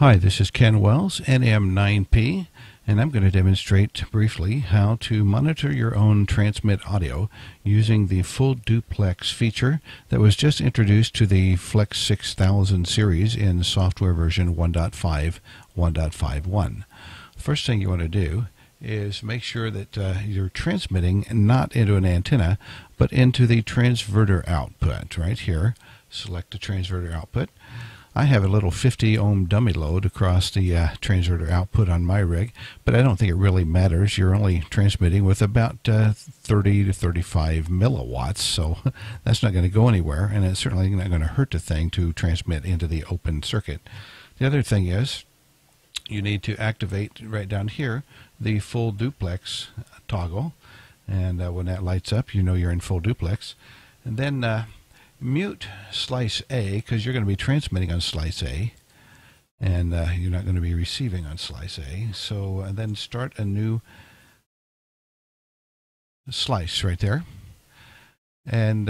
Hi, this is Ken Wells, NM9P, and I'm going to demonstrate briefly how to monitor your own transmit audio using the full duplex feature that was just introduced to the Flex 6000 series in software version 1.5, 1.51. First thing you want to do is make sure that you're transmitting not into an antenna, but into the transverter output right here. Select the transverter output. I have a little 50 ohm dummy load across the transverter output on my rig, but I don't think it really matters. You're only transmitting with about 30 to 35 milliwatts, so that's not going to go anywhere, and it's certainly not going to hurt the thing to transmit into the open circuit. The other thing is you need to activate right down here the full duplex toggle, and when that lights up, you know you're in full duplex. And then mute slice A, because you're going to be transmitting on slice A, and you're not going to be receiving on slice A. So then start a new slice right there. And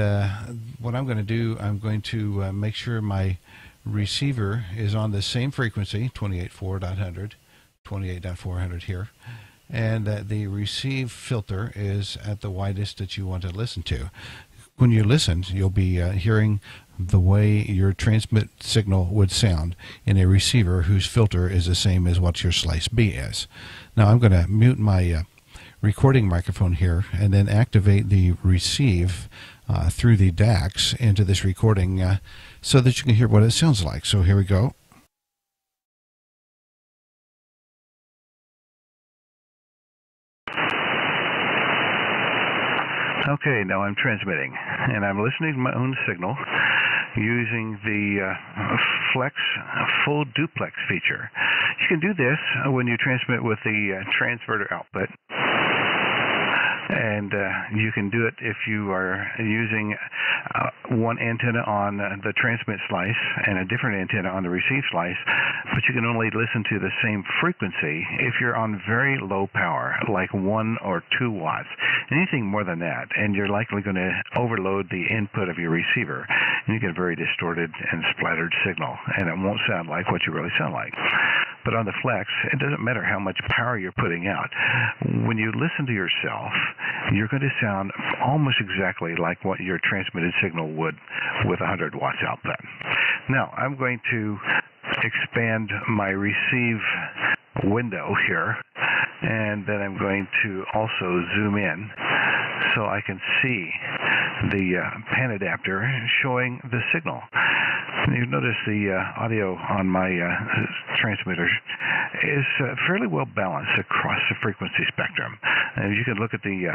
what I'm going to do, I'm going to make sure my receiver is on the same frequency, 28.4.100, 28.400 here, and that the receive filter is at the widest that you want to listen to. When you listen, you'll be hearing the way your transmit signal would sound in a receiver whose filter is the same as what your slice B is. Now I'm going to mute my recording microphone here and then activate the receive through the DACs into this recording so that you can hear what it sounds like. So here we go. Okay, now I'm transmitting, and I'm listening to my own signal using the Flex full duplex feature. You can do this when you transmit with the transverter output, and you can do it if you are using one antenna on the transmit slice and a different antenna on the receive slice, but you can only listen to the same frequency if you're on very low power, like 1 or 2 watts. Anything more than that, and you're likely going to overload the input of your receiver, and you get a very distorted and splattered signal, and it won't sound like what you really sound like. But on the Flex, it doesn't matter how much power you're putting out. When you listen to yourself, you're going to sound almost exactly like what your transmitted signal would with 100 watts output. Now, I'm going to expand my receive window here, and then I'm going to also zoom in so I can see the pan adapter showing the signal. You notice the audio on my transmitter is fairly well balanced across the frequency spectrum. And you can look at the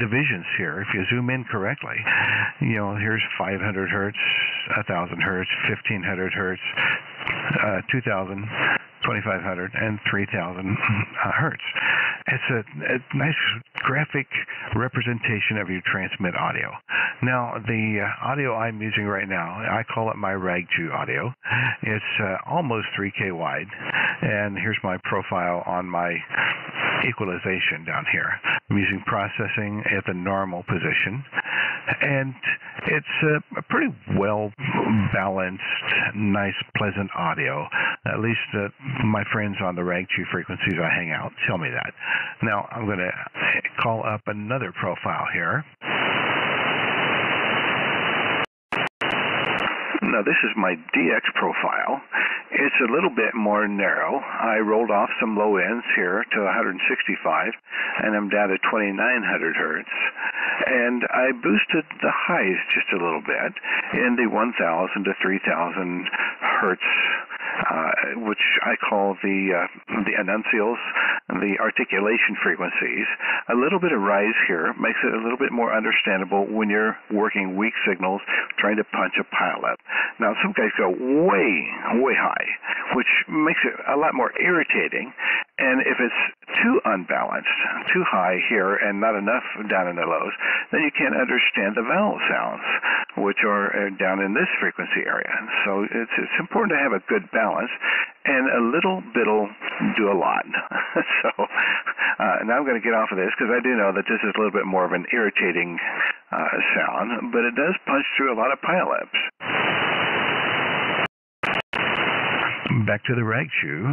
divisions here. If you zoom in correctly, you know, here's 500 hertz, 1,000 hertz, 1,500 hertz, 2,000, 2,500, and 3,000 hertz. It's a nice graphic representation of your transmit audio. Now, the audio I'm using right now, I call it my RAG2 audio. It's almost 3K wide, and here's my profile on my equalization down here. I'm using processing at the normal position, and it's a pretty well balanced, nice, pleasant audio. At least my friends on the RAG2 frequencies I hang out tell me that. Now I'm going to call up another profile here. Now this is my DX profile. It's a little bit more narrow. I rolled off some low ends here to 165, and I'm down to 2,900 hertz. And I boosted the highs just a little bit in the 1,000 to 3,000 hertz, which I call the enuncials, the articulation frequencies. A little bit of rise here makes it a little bit more understandable when you're working weak signals, trying to punch a pilot. Now, some guys go way, way high, which makes it a lot more irritating. And if it's too unbalanced, too high here and not enough down in the lows, then you can't understand the vowel sounds, which are down in this frequency area. So it's important to have a good balance, and a little bit'll do a lot. So now I'm going to get off of this because I do know that this is a little bit more of an irritating sound, but it does punch through a lot of pilots. back to the rag chew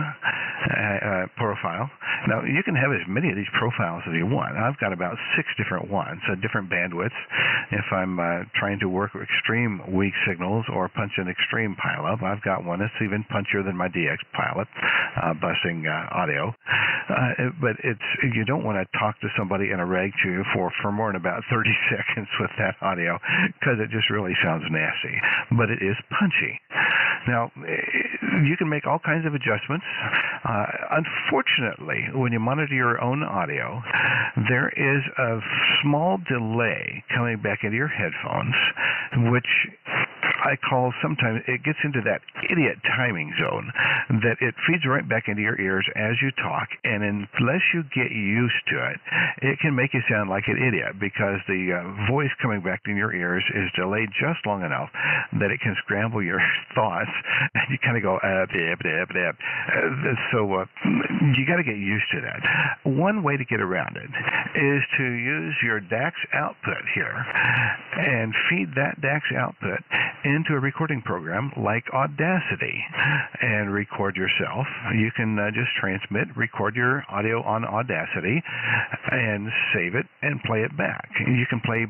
profile. Now, you can have as many of these profiles as you want. I've got about 6 different ones, different bandwidths. If I'm trying to work with extreme weak signals or punch an extreme pileup, I've got one that's even punchier than my DX pileup, busing audio. But you don't want to talk to somebody in a rag chew for more than about 30 seconds with that audio, because it just really sounds nasty. But it is punchy. Now, you can make all kinds of adjustments. Unfortunately, when you monitor your own audio, there is a small delay coming back into your headphones, which I call sometimes it gets into that idiot timing zone, that it feeds right back into your ears as you talk, and unless you get used to it, it can make you sound like an idiot, because the voice coming back in your ears is delayed just long enough that it can scramble your thoughts, and you kind of go, so you got to get used to that. One way to get around it is to use your DAX output here and feed that DAX output into a recording program like Audacity and record yourself. You can just record your audio on Audacity and save it and play it back. You can play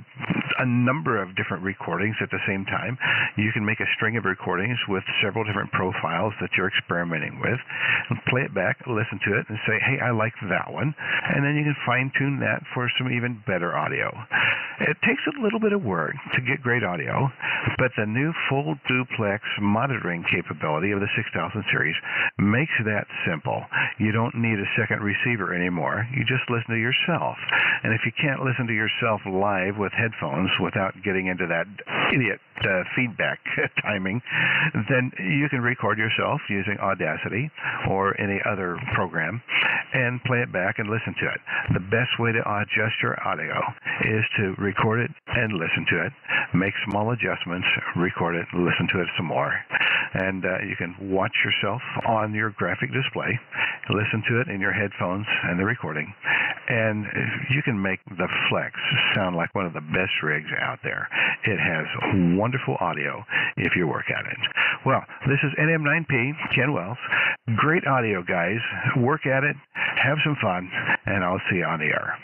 a number of different recordings at the same time. You can make a string of recordings with several different profiles that you're experimenting with, and play it back, listen to it, and say, hey, I like that one. And then you can fine-tune that for some even better audio. It takes a little bit of work to get great audio, but the new full duplex monitoring capability of the 6000 series makes that simple. You don't need a second receiver anymore. You just listen to yourself. And if you can't listen to yourself live with headphones without getting into that idiot feedback timing, then you can record yourself using Audacity or any other program and play it back and listen to it. The best way to adjust your audio is to record it and listen to it, make small adjustments, record it, listen to it some more. And you can watch yourself on your graphic display, listen to it in your headphones and the recording, and you can make the Flex sound like one of the best rigs out there. It has wonderful audio if you work at it. Well, this is NM9P, Ken Wells. Great audio, guys. Work at it, have some fun, and I'll see you on the air.